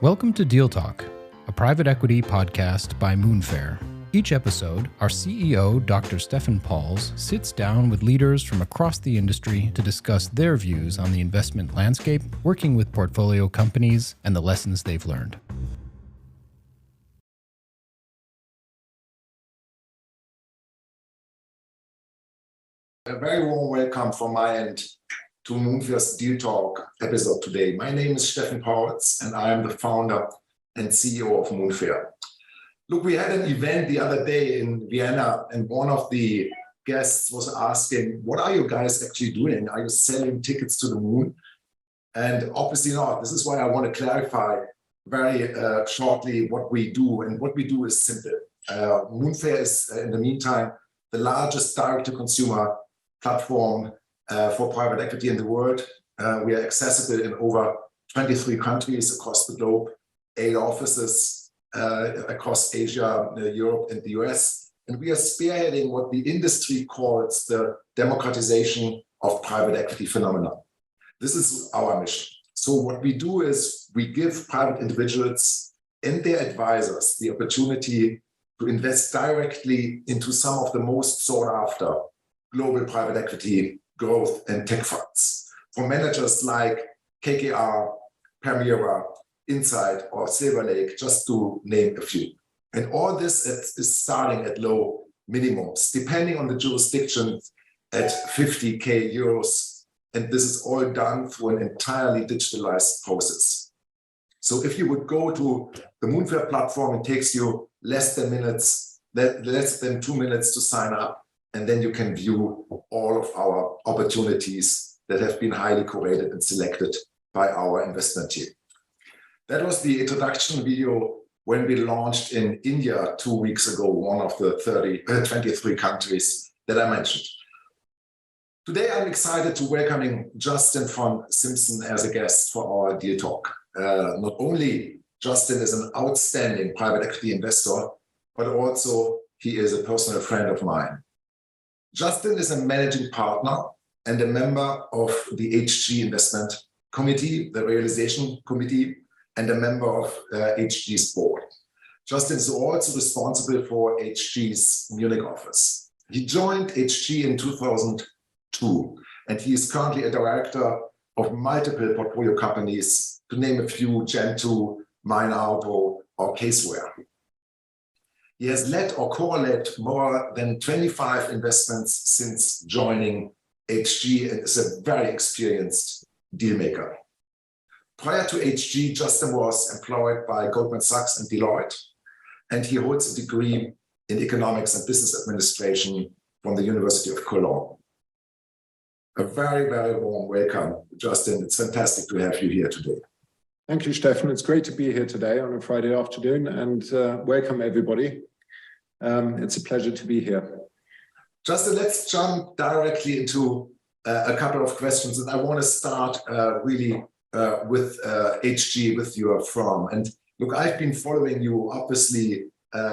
Welcome to Deal Talk, a private equity podcast by Moonfair. Each episode, our CEO, Dr. Stefan Pauls, sits down with leaders from across the industry to discuss their views on the investment landscape, working with portfolio companies, and the lessons they've learned. A very warm welcome from my end to Moonfair's Deal Talk episode today. My name is Stefan Pauls, and I am the founder and CEO of Moonfair. Look, we had an event the other day in Vienna, and one of the guests was asking, what are you guys actually doing? Are you selling tickets to the moon? And obviously not. This is why I want to clarify very shortly what we do. And what we do is simple. Moonfair is, in the meantime, the largest direct-to-consumer platform for private equity in the world. We are accessible in over 23 countries across the globe, 8 offices across Asia, Europe, and the US. And we are spearheading what the industry calls the democratization of private equity phenomena. This is our mission. So what we do is we give private individuals and their advisors the opportunity to invest directly into some of the most sought after global private equity growth and tech funds from managers like KKR, Permira, Insight, or Silver Lake, just to name a few. And all this is starting at low minimums, depending on the jurisdiction at 50K euros. And this is all done through an entirely digitalized process. So if you would go to the Moonfair platform, it takes you less than 2 minutes to sign up. And then you can view all of our opportunities that have been highly curated and selected by our investment team. That was the introduction video when we launched in India 2 weeks ago, one of the 23 countries that I mentioned. Today, I'm excited to welcoming Justin Von Simson as a guest for our Deal Talk. Not only Justin is an outstanding private equity investor, but also he is a personal friend of mine. Justin is a managing partner and a member of the HG Investment Committee, the Realization Committee, and a member of HG's board. Justin is also responsible for HG's Munich office. He joined HG in 2002, and he is currently a director of multiple portfolio companies, to name a few: Gen2, Mine Auto, or Caseware. He has led or co-led more than 25 investments since joining HG and is a very experienced deal maker. Prior to HG, Justin was employed by Goldman Sachs and Deloitte, and he holds a degree in economics and business administration from the University of Cologne. A very, very warm welcome, Justin. It's fantastic to have you here today. Thank you, Stefan. It's great to be here today on a Friday afternoon, and welcome everybody. It's a pleasure to be here. Justin, let's jump directly into a couple of questions. And I want to start really with HG, with your firm. And look, I've been following you, obviously,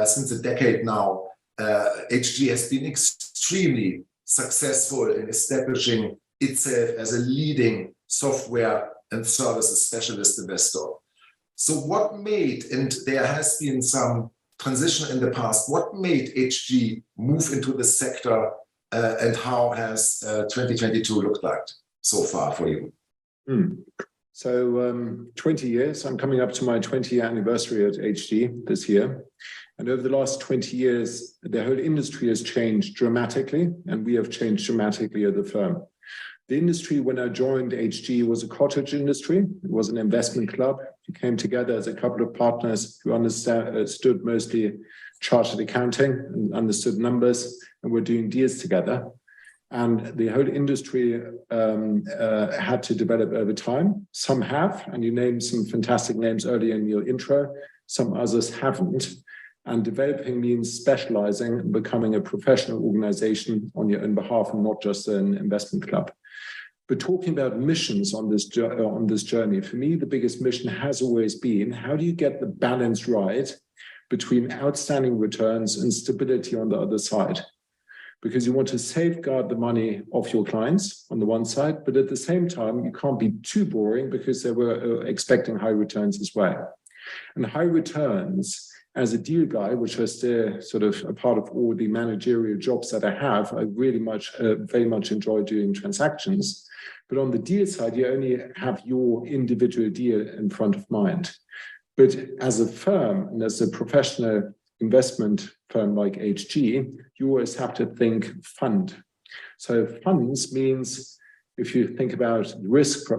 since a decade now. HG has been extremely successful in establishing itself as a leading software and services specialist investor. So what made, and there has been some transition in the past, what made HG move into the sector, and how has 2022 looked like so far for you? So 20 years, I'm coming up to my 20-year anniversary at HG this year. And over the last 20 years, the whole industry has changed dramatically, and we have changed dramatically at the firm. The industry, when I joined HG, was a cottage industry. It was an investment club. We came together as a couple of partners who understood mostly chartered accounting and understood numbers, and were doing deals together. And the whole industry had to develop over time. Some have, and you named some fantastic names earlier in your intro. Some others haven't. And developing means specializing and becoming a professional organization on your own behalf, and not just an investment club. But talking about missions on this journey, for me, the biggest mission has always been, how do you get the balance right between outstanding returns and stability on the other side? Because you want to safeguard the money of your clients on the one side, but at the same time, you can't be too boring because they were expecting high returns as well. And high returns as a deal guy, which is still sort of a part of all the managerial jobs that I have, I really very much enjoy doing transactions. But on the deal side, you only have your individual deal in front of mind. But as a firm and as a professional investment firm like HG, you always have to think fund. So funds means, if you think about the risk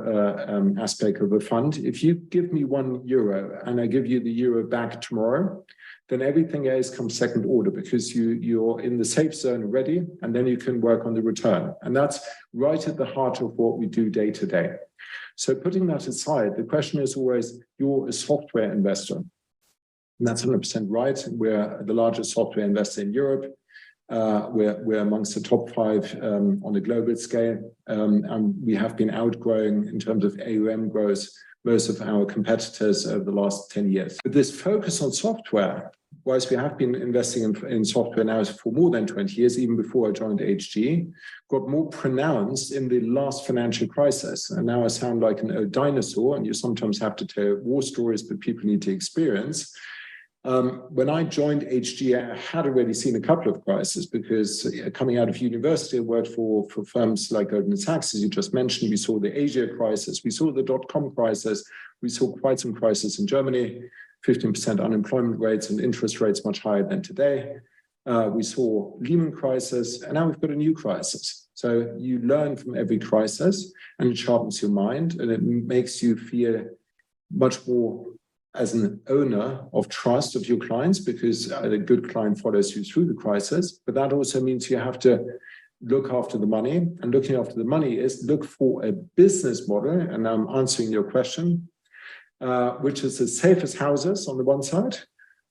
aspect of a fund, if you give me €1 and I give you the euro back tomorrow, then everything else comes second order because you're in the safe zone already, and then you can work on the return. And that's right at the heart of what we do day to day. So putting that aside, the question is always, you're a software investor. And that's 100% right. We're the largest software investor in Europe. We're amongst the top 5 on a global scale, and we have been outgrowing in terms of AUM growth most of our competitors over the last 10 years. But this focus on software, whilst we have been investing in software now for more than 20 years, even before I joined HG, got more pronounced in the last financial crisis. And now I sound like an old dinosaur, and you sometimes have to tell war stories, but people need to experience. When I joined HG, I had already seen a couple of crises because coming out of university, I worked for firms like Goldman Sachs, as you just mentioned. We saw the Asia crisis, we saw the dot-com crisis, we saw quite some crisis in Germany, 15% unemployment rates and interest rates much higher than today. We saw Lehman crisis, and now we've got a new crisis. So you learn from every crisis, and it sharpens your mind, and it makes you feel much more as an owner of trust of your clients, because a good client follows you through the crisis. But that also means you have to look after the money, and looking after the money is look for a business model. And I'm answering your question, which is as safe as houses on the one side,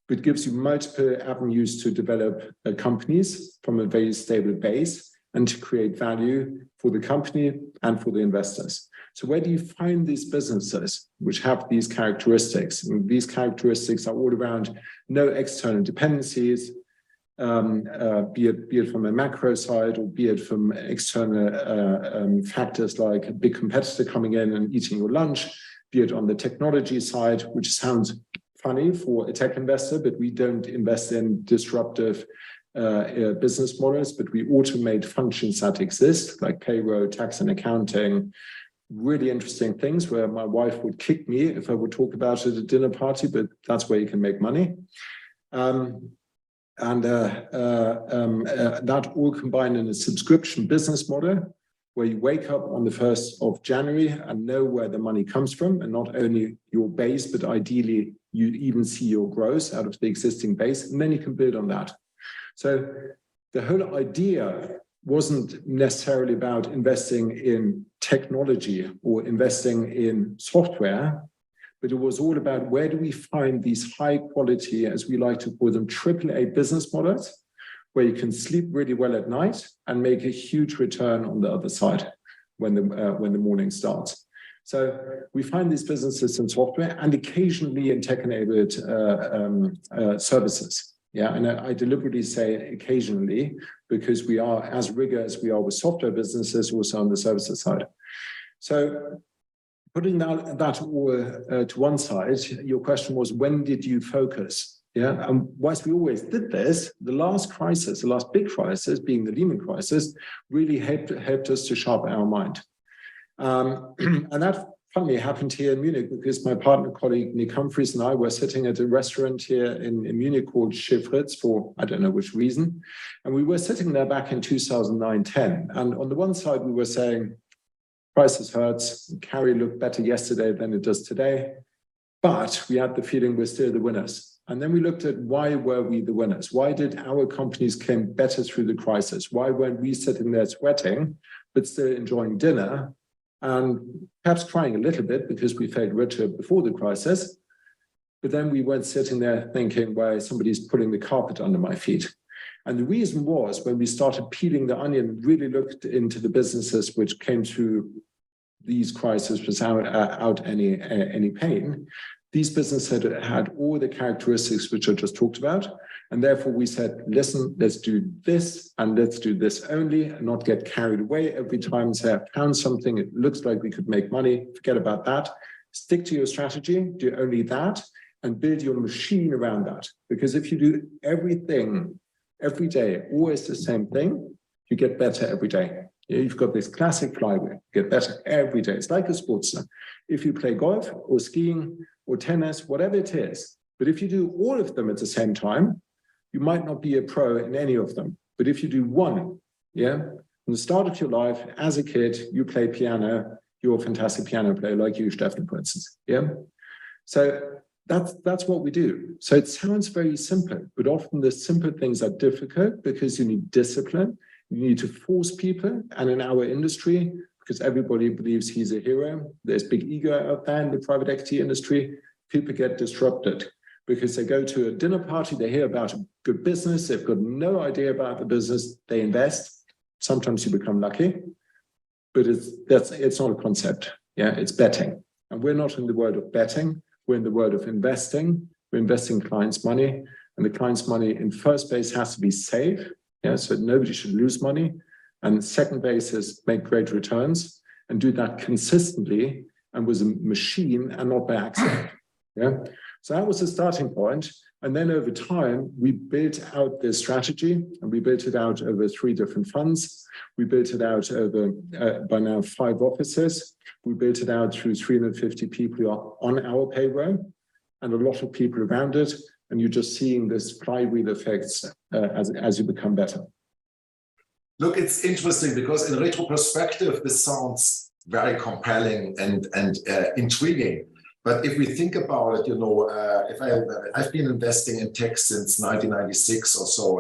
but gives you multiple avenues to develop companies from a very stable base and to create value for the company and for the investors. So where do you find these businesses which have these characteristics? And these characteristics are all around no external dependencies, be it from a macro side or be it from external factors like a big competitor coming in and eating your lunch, be it on the technology side, which sounds funny for a tech investor, but we don't invest in disruptive business models, but we automate functions that exist, like payroll, tax and accounting, really interesting things where my wife would kick me if I would talk about it at a dinner party, but that's where you can make money. That all combined in a subscription business model where you wake up on the 1st of January and know where the money comes from, and not only your base, but ideally you even see your growth out of the existing base, and then you can build on that. So the whole idea wasn't necessarily about investing in technology or investing in software, but it was all about where do we find these high quality, as we like to call them, AAA business models, where you can sleep really well at night and make a huge return on the other side when the morning starts. So we find these businesses in software and occasionally in tech-enabled services. Yeah, and I deliberately say occasionally because we are as rigorous as we are with software businesses, also on the services side. So putting that all to one side, your question was, when did you focus? Yeah, and whilst we always did this, the last crisis, the last big crisis, being the Lehman crisis, really helped us to sharpen our mind. And that funnily happened here in Munich because my partner colleague Nick Humphreys and I were sitting at a restaurant here in Munich called Chez Fritz for I don't know which reason. And we were sitting there back in 2009-10. And on the one side, we were saying, prices hurts, carry looked better yesterday than it does today. But we had the feeling we're still the winners. And then we looked at why were we the winners? Why did our companies come better through the crisis? Why weren't we sitting there sweating, but still enjoying dinner? And perhaps crying a little bit because we felt richer before the crisis. But then we weren't sitting there thinking, well, somebody's pulling the carpet under my feet. And the reason was when we started peeling the onion, really looked into the businesses which came through these crises without any pain. These businesses had all the characteristics which I just talked about. And therefore we said, listen, let's do this and let's do this only and not get carried away every time and say, I found something, it looks like we could make money, forget about that. Stick to your strategy, do only that. and build your machine around that. Because if you do everything every day, always the same thing, you get better every day. You've got this classic flywheel, you get better every day. It's like a sportsman. If you play golf or skiing or tennis, whatever it is, but if you do all of them at the same time, you might not be a pro in any of them. But if you do one, from the start of your life, as a kid, you play piano, you're a fantastic piano player like you, Stefan, for instance. So that's what we do. So it sounds very simple, but often the simple things are difficult because you need discipline. You need to force people. And in our industry, because everybody believes he's a hero, there's big ego out there in the private equity industry, people get disrupted because they go to a dinner party, they hear about a good business, they've got no idea about the business, they invest. Sometimes you become lucky, but it's not a concept. It's betting. And we're not in the world of betting. We're in the world of investing. We're investing clients' money, and the client's money in first base has to be safe. So nobody should lose money. And second base is make great returns and do that consistently and with a machine and not by accident. So that was the starting point. And then over time, we built out this strategy, and we built it out over 3 different funds. We built it out over, by now, 5 offices. We built it out through 350 people who are on our payroll and a lot of people around it. And you're just seeing this flywheel effects as you become better. Look, it's interesting because in retrospective, this sounds very compelling and intriguing. But if we think about it, if I've been investing in tech since 1996 or so,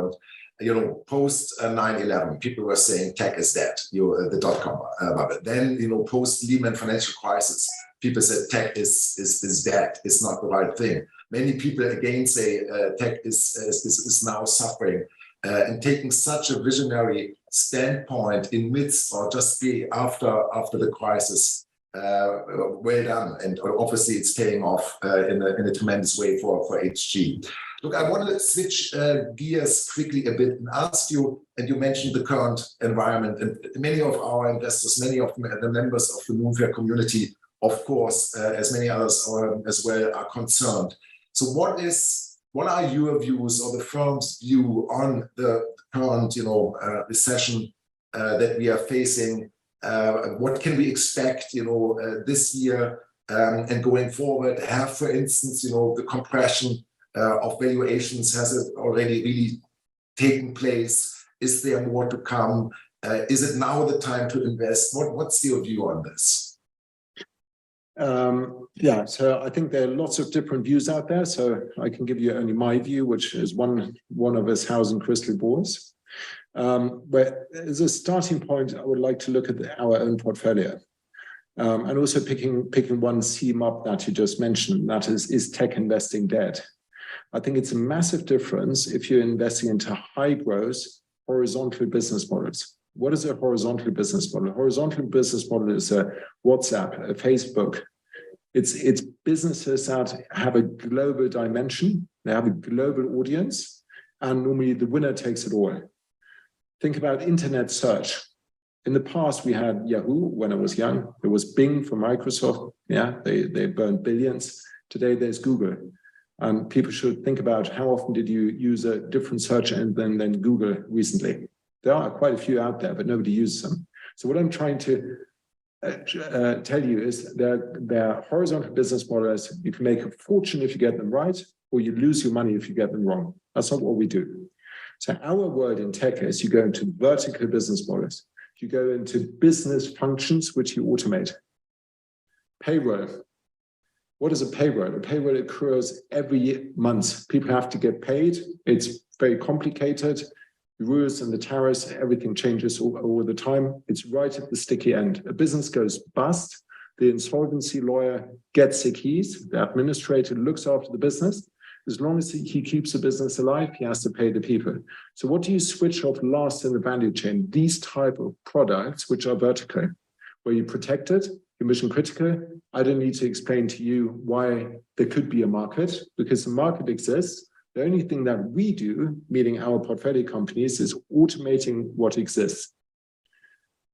and post 9/11, people were saying tech is dead. The dot-com bubble. Then post Lehman financial crisis, people said tech is dead. It's not the right thing. Many people again say tech is now suffering, and taking such a visionary standpoint in midst or just be after the crisis. Well done, and obviously it's paying off in a tremendous way for HG. Look, I want to switch gears quickly a bit and ask you, and you mentioned the current environment, and many of our investors, many of the members of the Moonfair community, of course, as many others as well, are concerned. So what are your views or the firm's view on the current, recession that we are facing? What can we expect, this year and going forward? Have, for instance, the compression of valuations, has it already really taken place? Is there more to come? Is it now the time to invest? What's your view on this? So I think there are lots of different views out there. So I can give you only my view, which is one of us housing crystal balls. But as a starting point, I would like to look at our own portfolio, and also picking one theme up that you just mentioned. That is tech investing dead? I think it's a massive difference if you're investing into high growth horizontal business models. What is a horizontal business model? A horizontal business model is a WhatsApp, a Facebook. It's businesses that have a global dimension. They have a global audience, and normally the winner takes it all. Think about internet search. In the past, we had Yahoo when I was young. There was Bing from Microsoft. They burned billions. Today, there's Google. And people should think about how often did you use a different search engine than Google recently. There are quite a few out there, but nobody uses them. So what I'm trying to tell you is that there are horizontal business models. You can make a fortune if you get them right, or you lose your money if you get them wrong. That's not what we do. So our word in tech is you go into vertical business models. You go into business functions which you automate. Payroll. What is a payroll? A payroll occurs every month. People have to get paid. It's very complicated. The rules and the tariffs, everything changes all the time. It's right at the sticky end. A business goes bust. The insolvency lawyer gets the keys. The administrator looks after the business. As long as he keeps the business alive, he has to pay the people. So what do you switch off last in the value chain? These type of products, which are vertical, where you protect it, you're mission critical. I don't need to explain to you why there could be a market, because the market exists. The only thing that we do, meaning our portfolio companies, is automating what exists.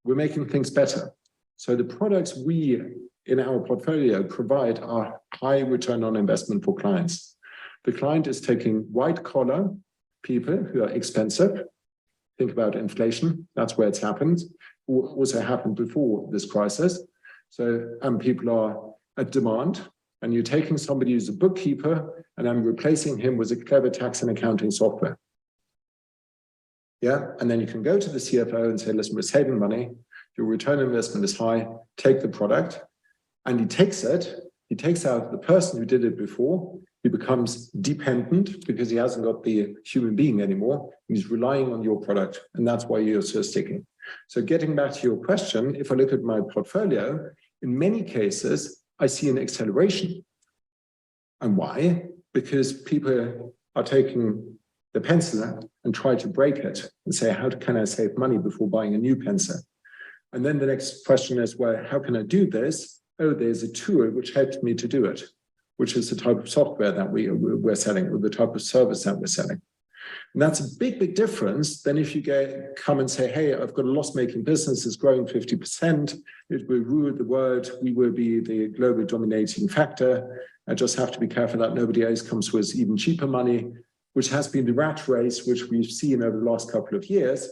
We're making things better. So the products we in our portfolio provide a high return on investment for clients. The client is taking white collar people who are expensive. Think about inflation. That's where it's happened. Also happened before this crisis. So people are at demand, and you're taking somebody who's a bookkeeper and I'm replacing him with a clever tax and accounting software. Yeah, and then you can go to the CFO and say, listen, we're saving money. Your return on investment is high. Take the product. And he takes it. He takes out the person who did it before. He becomes dependent because he hasn't got the human being anymore. He's relying on your product. And that's why you're so sticking. So getting back to your question, if I look at my portfolio, in many cases, I see an acceleration. And why? Because people are taking the pencil and try to break it and say, how can I save money before buying a new pencil? And then the next question is, well, how can I do this? Oh, there's a tool which helped me to do it, which is the type of software that we're selling, or the type of service that we're selling. And that's a big, big difference than if you come and say, hey, I've got a loss-making business, it's growing 50%, it will rule the world, we will be the global dominating factor. I just have to be careful that nobody else comes with even cheaper money, which has been the rat race, which we've seen over the last couple of years,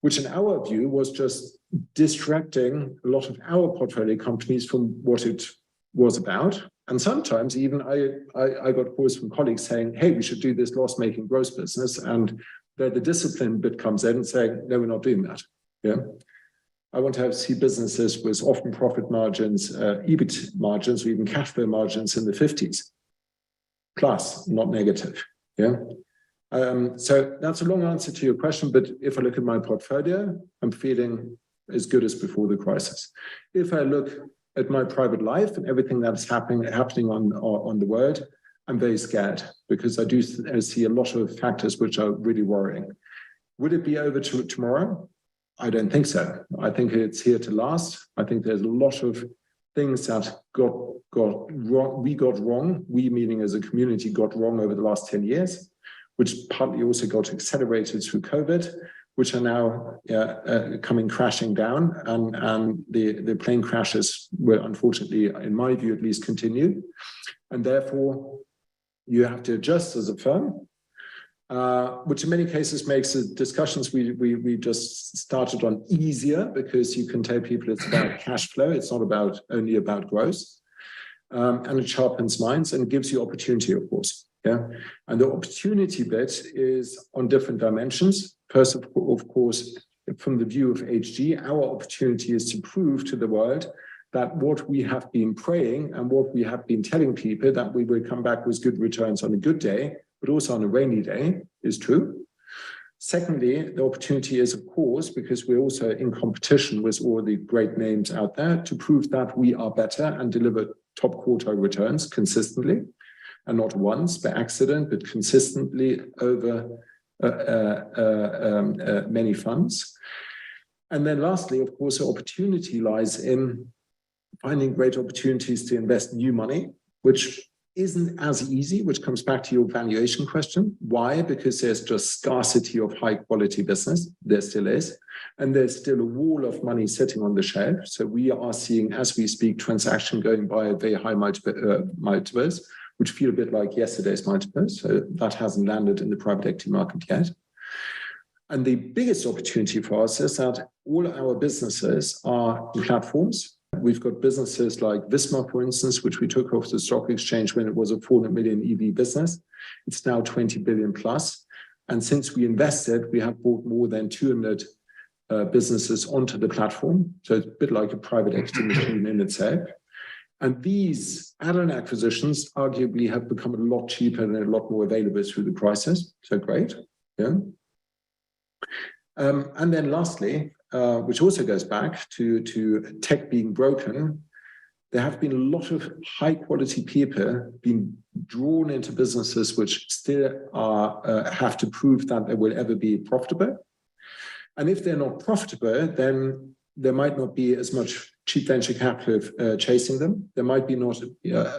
which in our view was just distracting a lot of our portfolio companies from what it was about. And sometimes even I got calls from colleagues saying, hey, we should do this loss-making growth business. And the discipline bit comes in and saying, no, we're not doing that. Yeah. I want to see businesses with often profit margins, EBIT margins, or even cash flow margins in the 50s, plus, not negative. Yeah. So that's a long answer to your question. But if I look at my portfolio, I'm feeling as good as before the crisis. If I look at my private life and everything that's happening on the world, I'm very scared because I do see a lot of factors which are really worrying. Would it be over tomorrow? I don't think so. I think it's here to last. I think there's a lot of things that we got wrong, we meaning as a community got wrong over the last 10 years, which partly also got accelerated through COVID, which are now coming crashing down, and the plane crashes will unfortunately, in my view at least, continue. And therefore, you have to adjust as a firm, which in many cases makes the discussions we just started on easier, because you can tell people it's about cash flow, it's not only about growth, and it sharpens minds and gives you opportunity, of course. Yeah, and the opportunity bit is on different dimensions. First, of course, from the view of HG, our opportunity is to prove to the world that what we have been praying and what we have been telling people, that we will come back with good returns on a good day, but also on a rainy day, is true. Secondly, the opportunity is, of course, because we're also in competition with all the great names out there, to prove that we are better and deliver top quartile returns consistently. And not once by accident, but consistently over many funds. And then lastly, of course, the opportunity lies in finding great opportunities to invest new money, which isn't as easy, which comes back to your valuation question. Why? Because there's just scarcity of high quality business. There still is. And there's still a wall of money sitting on the shelf. So we are seeing, as we speak, transaction going by at very high multiples, which feel a bit like yesterday's multiples. So that hasn't landed in the private equity market yet. And the biggest opportunity for us is that all our businesses are platforms. We've got businesses like Visma, for instance, which we took off the stock exchange when it was a 400 million EV business. It's now 20 billion plus. And since we invested, we have brought more than 200 businesses onto the platform. So it's a bit like a private equity machine in itself. And these add-on acquisitions arguably have become a lot cheaper and a lot more available through the crisis. So great. Yeah. And then lastly, which also goes back to tech being broken, there have been a lot of high quality people being drawn into businesses which still have to prove that they will ever be profitable. And if they're not profitable, then there might not be as much cheap venture capital chasing them. There might be not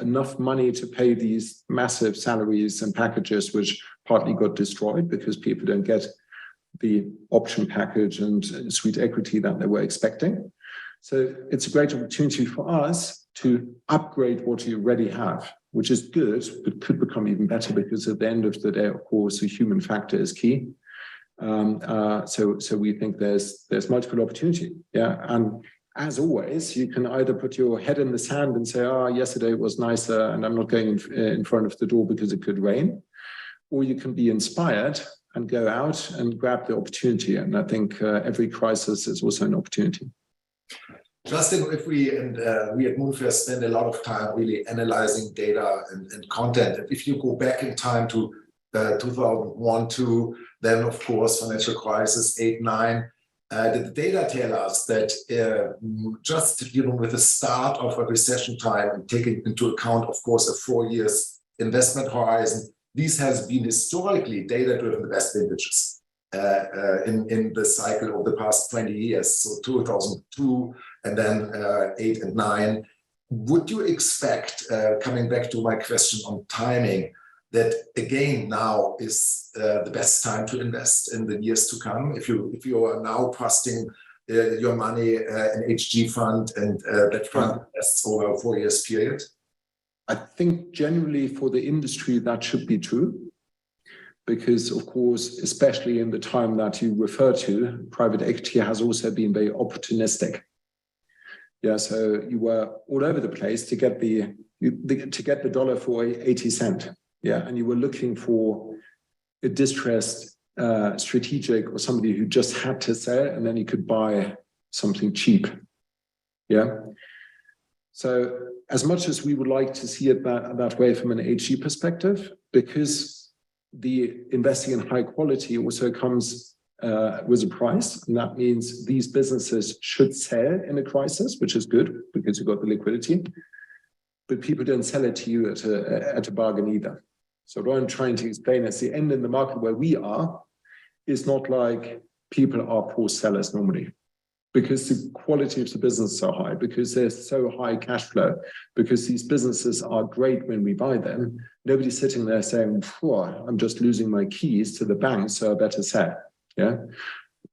enough money to pay these massive salaries and packages, which partly got destroyed because people don't get the option package and sweet equity that they were expecting. So it's a great opportunity for us to upgrade what you already have, which is good, but could become even better because at the end of the day, of course, the human factor is key. So we think there's multiple opportunity. Yeah. And as always, you can either put your head in the sand and say, oh, yesterday it was nicer and I'm not going in front of the door because it could rain. Or you can be inspired and go out and grab the opportunity. And I think every crisis is also an opportunity. Justin, if we at Moonfair spend a lot of time really analyzing data and content, and if you go back in time to 2001, 2, then of course financial crisis 8, 9, the data tell us that just with the start of a recession time and taking into account, of course, a 4 years investment horizon, these has been historically data-driven the best vintages in the cycle of the past 20 years. So 2002 and then 8 and 9. Would you expect, coming back to my question on timing, that again now is the best time to invest in the years to come? If you are now trusting your money in HG fund and that fund invests over a 4 years period? I think generally for the industry that should be true, because of course, especially in the time that you refer to, private equity has also been very opportunistic. Yeah, so you were all over the place to get the dollar for 80 cents. Yeah, and you were looking for a distressed strategic or somebody who just had to sell, and then you could buy something cheap. Yeah. So as much as we would like to see it that way from an HG perspective, because the investing in high quality also comes with a price, and that means these businesses should sell in a crisis, which is good because you've got the liquidity, but people don't sell it to you at a bargain either. So what I'm trying to explain is the end in the market where we are is not like people are poor sellers normally, because the quality of the business is so high, because there's so high cash flow, because these businesses are great when we buy them. Nobody's sitting there saying, I'm just losing my keys to the bank, so I better sell. Yeah.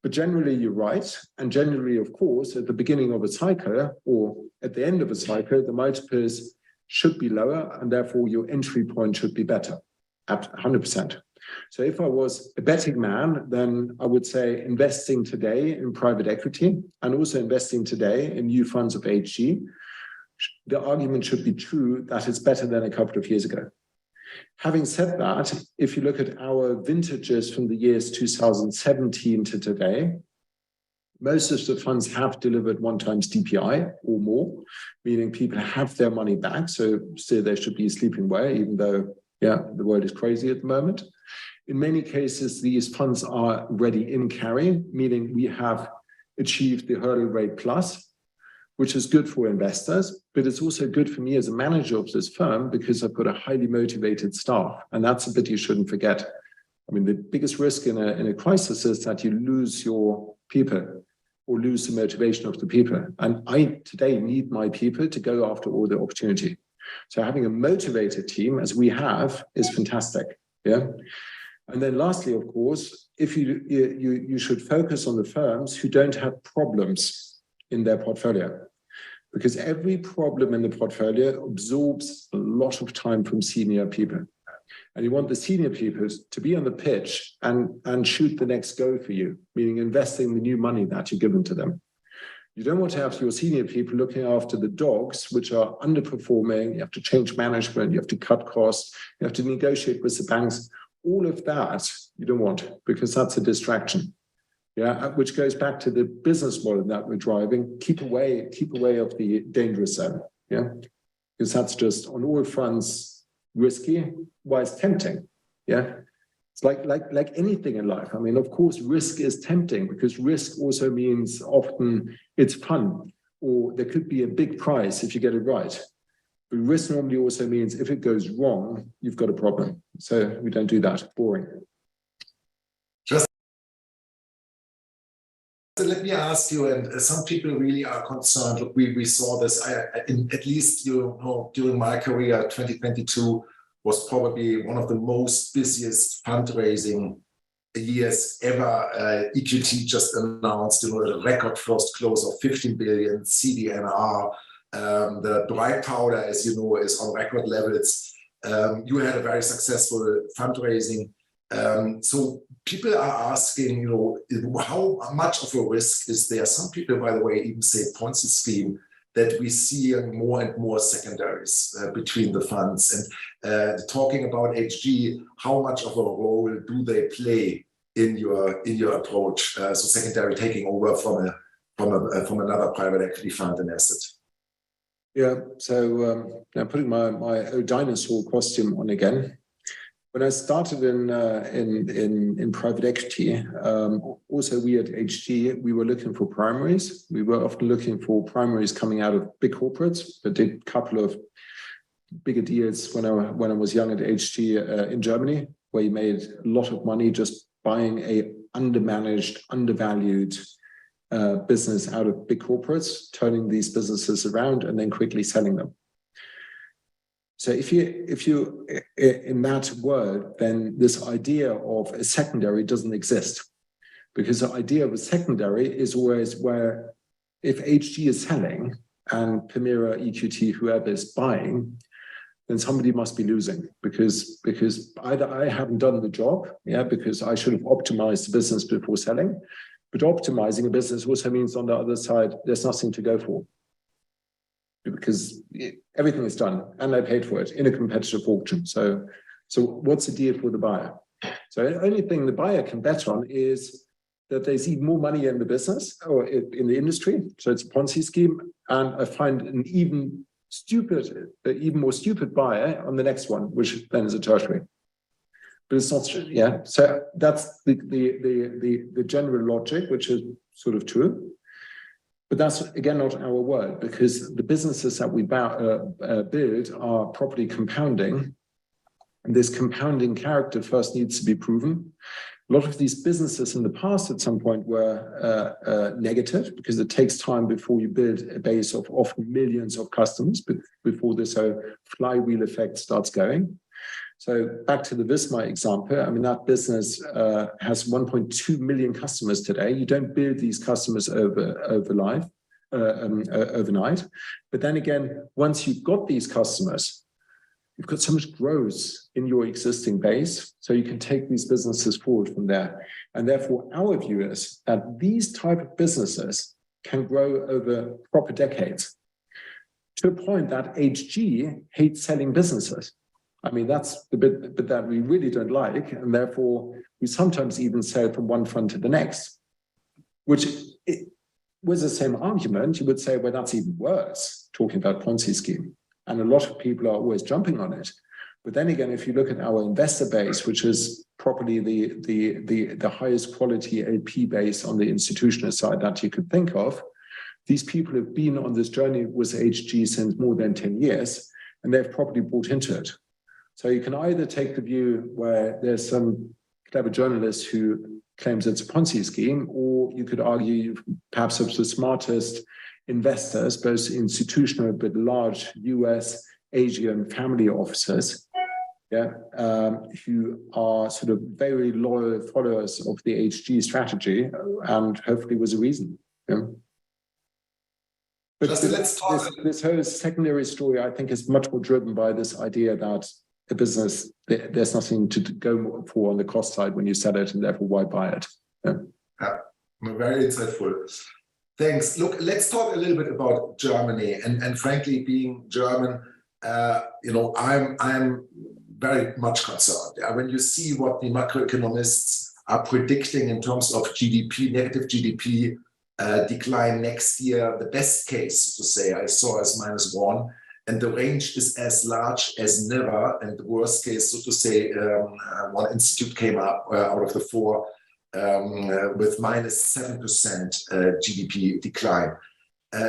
But generally, you're right. And generally, of course, at the beginning of a cycle or at the end of a cycle, the multiples should be lower, and therefore your entry point should be better at 100%. So if I was a betting man, then I would say investing today in private equity and also investing today in new funds of HG, the argument should be true that it's better than a couple of years ago. Having said that, if you look at our vintages from the years 2017 to today, most of the funds have delivered 1 times DPI or more, meaning people have their money back. So still they should be sleeping well, even though, the world is crazy at the moment. In many cases, these funds are already in carry, meaning we have achieved the hurdle rate plus, which is good for investors, but it's also good for me as a manager of this firm because I've got a highly motivated staff. And that's a bit you shouldn't forget. I mean, the biggest risk in a crisis is that you lose your people or lose the motivation of the people. And I today need my people to go after all the opportunity. So having a motivated team, as we have, is fantastic. Yeah. And then lastly, of course, if you should focus on the firms who don't have problems in their portfolio, because every problem in the portfolio absorbs a lot of time from senior people. And you want the senior people to be on the pitch and shoot the next goal for you, meaning investing the new money that you're given to them. You don't want to have your senior people looking after the dogs, which are underperforming. You have to change management. You have to cut costs. You have to negotiate with the banks. All of that you don't want, because that's a distraction. Yeah, which goes back to the business model that we're driving. Keep away of the dangerous zone. Yeah, because that's just on all fronts risky, while it's tempting. Yeah, it's like anything in life. I mean, of course, risk is tempting because risk also means often it's fun, or there could be a big prize if you get it right. But risk normally also means if it goes wrong, you've got a problem. So we don't do that. Boring. So let me ask you, and some people really are concerned. Look, we saw this, at least during my career, 2022 was probably one of the most busiest fundraising years ever. EQT just announced, a record first close of 15 billion CDNR. The dry powder, as you know, is on record levels. You had a very successful fundraising. So people are asking, how much of a risk is there? Some people, by the way, even say Ponzi scheme, that we see more and more secondaries between the funds. And talking about HG, how much of a role do they play in your approach? So secondary taking over from another private equity fund and asset. Yeah. So now putting my old dinosaur costume on again. When I started in private equity, also we at HG, we were looking for primaries. We were often looking for primaries coming out of big corporates. I did a couple of bigger deals when I was young at HG in Germany, where you made a lot of money just buying a undermanaged, undervalued business out of big corporates, turning these businesses around and then quickly selling them. So if you in that world, then this idea of a secondary doesn't exist, because the idea of a secondary is always where if HG is selling and Permira, EQT, whoever is buying, then somebody must be losing because either I haven't done the job, because I should have optimized the business before selling, but optimizing a business also means on the other side there's nothing to go for, because everything is done and they paid for it in a competitive auction. So what's the deal for the buyer? So the only thing the buyer can bet on is that there's even more money in the business or in the industry. So it's a Ponzi scheme. And I find an even more stupid buyer on the next one, which then is a tertiary. But it's not, So that's the general logic, which is sort of true. But that's, again, not our world, because the businesses that we build are property compounding. And this compounding character first needs to be proven. A lot of these businesses in the past at some point were negative, because it takes time before you build a base of often millions of customers before this flywheel effect starts going. So back to the Visma example, I mean, that business has 1.2 million customers today. You don't build these customers overnight. But then again, once you've got these customers, you've got so much growth in your existing base, so you can take these businesses forward from there. And therefore, our view is that these type of businesses can grow over proper decades, to a point that HG hates selling businesses. I mean, that's the bit that we really don't like. And therefore, we sometimes even sell from one fund to the next, which with the same argument, you would say, well, that's even worse, talking about Ponzi scheme. And a lot of people are always jumping on it. But then again, if you look at our investor base, which is probably the highest quality LP base on the institutional side that you could think of, these people have been on this journey with HG since more than 10 years, and they've probably bought into it. So you can either take the view where there's some clever journalist who claims it's a Ponzi scheme, or you could argue perhaps of the smartest investors, both institutional but large US, Asian family offices, who are sort of very loyal followers of the HG strategy, and hopefully with a reason. But this whole secondary story, I think, is much more driven by this idea that a business, there's nothing to go for on the cost side when you sell it, and therefore why buy it? Very insightful. Thanks. Look, let's talk a little bit about Germany. And frankly, being German, I'm very much concerned. When you see what the macroeconomists are predicting in terms of GDP, negative GDP decline next year, the best case, to say, I saw as -1. And the range is as large as never. And the worst case, so to say, one institute came up out of the 4 with -7% GDP decline.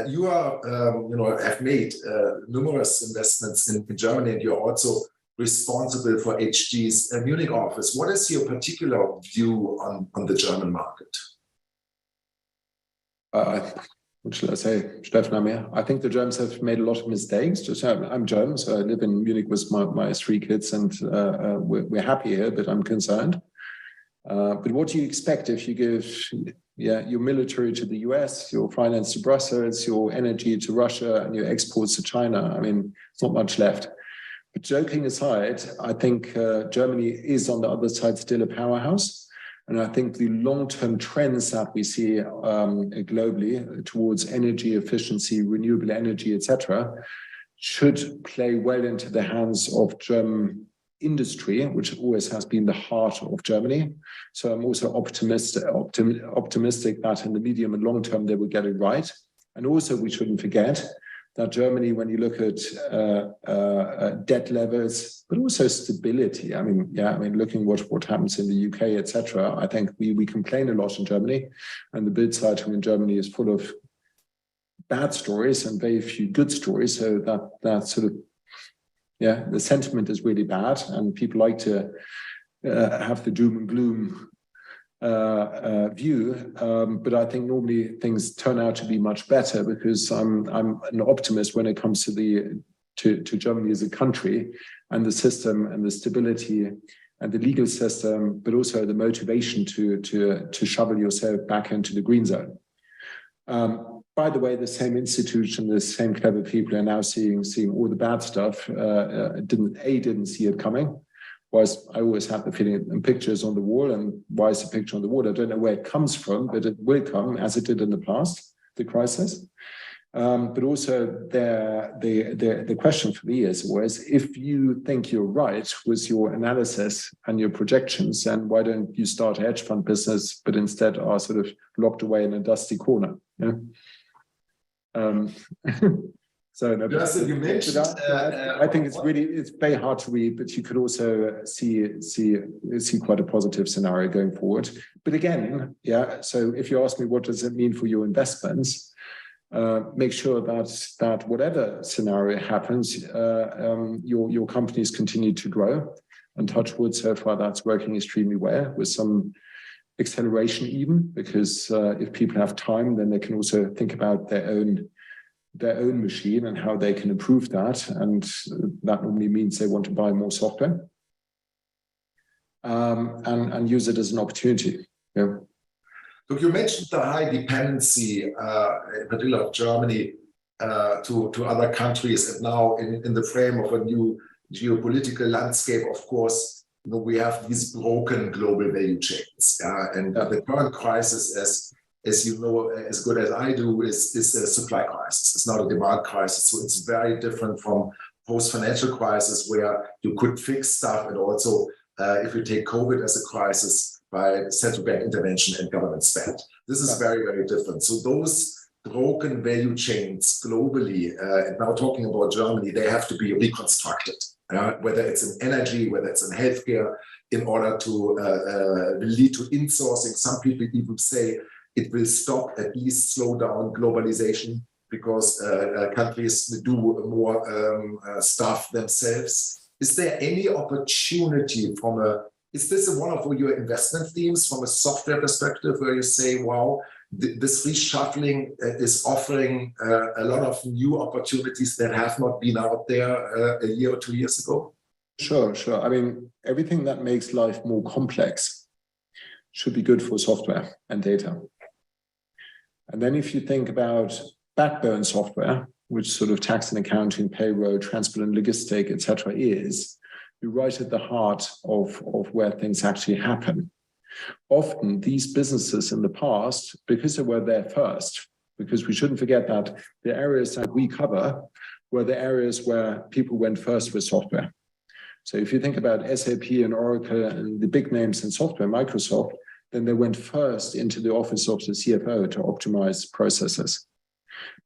You have made numerous investments in Germany, and you're also responsible for HG's Munich office. What is your particular view on the German market? What shall I say, Stefan? I think the Germans have made a lot of mistakes. I'm German, so I live in Munich with my 3 kids, and we're happy here, but I'm concerned. But what do you expect if you give your military to the US, your finance to Brussels, your energy to Russia, and your exports to China? I mean, there's not much left. But joking aside, I think Germany is on the other side still a powerhouse. And I think the long-term trends that we see globally towards energy efficiency, renewable energy, etc., should play well into the hands of German industry, which always has been the heart of Germany. So I'm also optimistic that in the medium and long term they will get it right. And also we shouldn't forget that Germany, when you look at debt levels, but also stability. I mean, looking what happens in the UK, etc. I think we complain a lot in Germany, and the Bild-Zeitung in Germany is full of bad stories and very few good stories. So that sort of, the sentiment is really bad, and people like to have the doom and gloom view, but I think normally things turn out to be much better because I'm an optimist when it comes to Germany as a country and the system and the stability and the legal system, but also the motivation to shovel yourself back into the green zone. By the way, the same institution, the same clever people are now seeing all the bad stuff. Didn't see it coming. Was I always have the feeling, and pictures on the wall, and why is the picture on the wall? I don't know where it comes from, but it will come as it did in the past, the crisis. But also the question for me is always, if you think you're right with your analysis and your projections, then why don't you start a hedge fund business, but instead are sort of locked away in a dusty corner? So no, Justin, you mentioned, I think it's very hard to read, but you could also see quite a positive scenario going forward. But again, so if you ask me what does it mean for your investments, make sure that whatever scenario happens, your companies continue to grow. And touch wood, so far that's working extremely well, with some acceleration even, because if people have time, then they can also think about their own machine and how they can improve that. And that normally means they want to buy more software and use it as an opportunity. Yeah. Look, you mentioned the high dependency, in particular of Germany, to other countries, and now in the frame of a new geopolitical landscape, of course, we have these broken global value chains, and the current crisis, as you know, as good as I do, is a supply crisis. It's not a demand crisis. So it's very different from post-financial crisis, where you could fix stuff, and also if you take COVID as a crisis, by central bank intervention and government spend. This is very, very different. So those broken value chains globally, and now talking about Germany, they have to be reconstructed, whether it's in energy, whether it's in healthcare, in order to lead to insourcing. Some people even say it will stop, at least slow down globalization, because countries do more stuff themselves. Is there any opportunity is this one of your investment themes from a software perspective, where you say, wow, this reshuffling is offering a lot of new opportunities that have not been out there a year or 2 years ago? Sure. I mean, everything that makes life more complex should be good for software and data. And then if you think about backbone software, which sort of tax and accounting, payroll, transport and logistics, etc., is, you're right at the heart of where things actually happen. Often these businesses in the past, because they were there first, because we shouldn't forget that the areas that we cover were the areas where people went first with software. So if you think about SAP and Oracle and the big names in software, Microsoft, then they went first into the office of the CFO to optimize processes.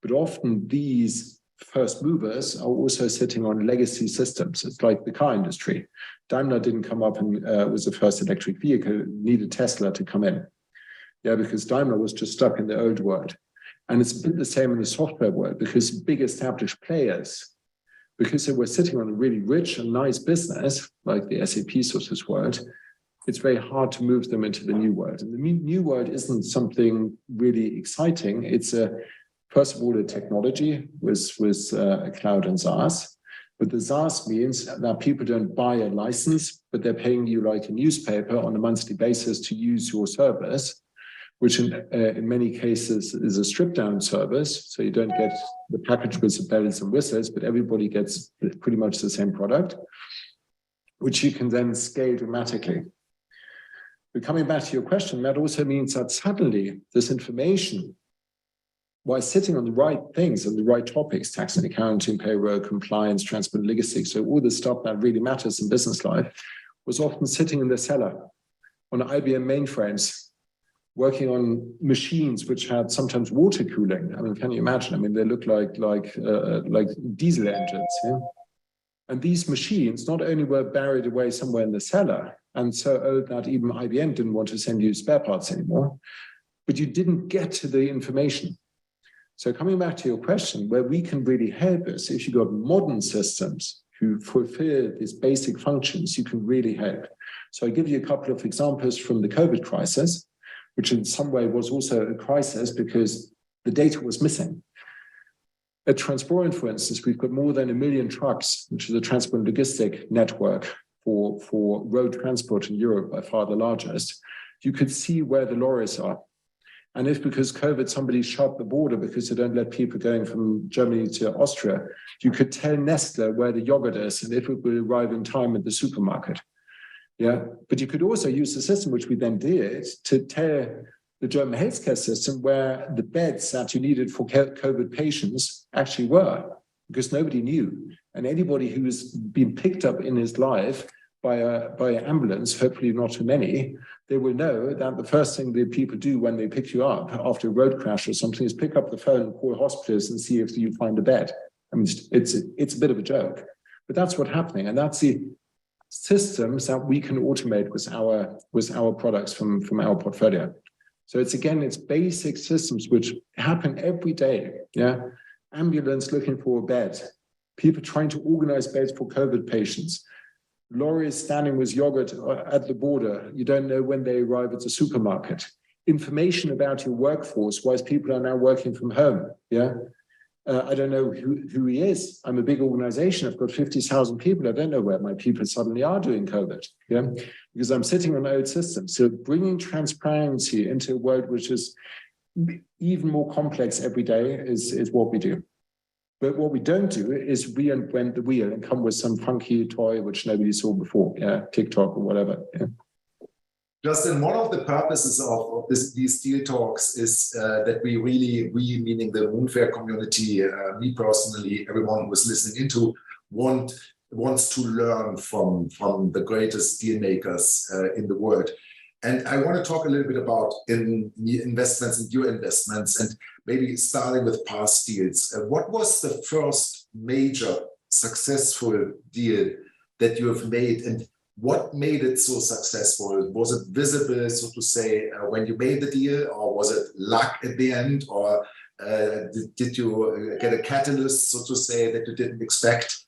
But often these first movers are also sitting on legacy systems. It's like the car industry. Daimler didn't come up and was the first electric vehicle, needed Tesla to come in. Because Daimler was just stuck in the old world. And it's a bit the same in the software world, because big established players, because they were sitting on a really rich and nice business, like the SAP sort of world, it's very hard to move them into the new world. And the new world isn't something really exciting. It's first of all, a technology with cloud and SaaS. But the SaaS means that people don't buy a license, but they're paying you like a newspaper on a monthly basis to use your service, which in many cases is a stripped-down service. So you don't get the package with the bells and whistles, but everybody gets pretty much the same product, which you can then scale dramatically. But coming back to your question, that also means that suddenly this information, while sitting on the right things and the right topics, tax and accounting, payroll, compliance, transport, logistics, so all the stuff that really matters in business life, was often sitting in the cellar on IBM mainframes, working on machines which had sometimes water cooling. I mean, can you imagine? I mean, they look like diesel engines. Yeah? And these machines not only were buried away somewhere in the cellar and so old that even IBM didn't want to send you spare parts anymore, but you didn't get to the information. So coming back to your question, where we can really help is if you've got modern systems who fulfill these basic functions, you can really help. So I give you a couple of examples from the COVID crisis, which in some way was also a crisis because the data was missing. At Transporent, for instance, we've got more than 1 million trucks, which is a transport and logistic network for road transport in Europe, by far the largest. You could see where the lorries are. And if because COVID, somebody shut the border because they don't let people going from Germany to Austria, you could tell Nestle where the yogurt is and if it will arrive in time at the supermarket. Yeah, but you could also use the system, which we then did, to tell the German healthcare system where the beds that you needed for COVID patients actually were, because nobody knew. And anybody who's been picked up in his life by an ambulance, hopefully not too many, they will know that the first thing that people do when they pick you up after a road crash or something is pick up the phone and call hospitals and see if you find a bed. I mean, it's a bit of a joke, but that's what's happening. And that's the systems that we can automate with our products from our portfolio. So it's basic systems which happen every day. Yeah, ambulance looking for a bed, people trying to organize beds for COVID patients, lorries standing with yogurt at the border. You don't know when they arrive at the supermarket. Information about your workforce, whilst people are now working from home. Yeah. I don't know who he is. I'm a big organization. I've got 50,000 people. I don't know where my people suddenly are doing COVID. Yeah, because I'm sitting on old systems. So bringing transparency into a world which is even more complex every day is what we do. But what we don't do is reinvent the wheel and come with some funky toy which nobody saw before. Yeah, TikTok or whatever. Yeah. Justin, one of the purposes of these deal talks is that we meaning the Moonfair community, me personally, everyone who is listening into, wants to learn from the greatest deal makers in the world. And I want to talk a little bit about investments and your investments, and maybe starting with past deals. What was the first major successful deal that you have made, and what made it so successful? Was it visible, so to say, when you made the deal, or was it luck at the end, or did you get a catalyst, so to say, that you didn't expect?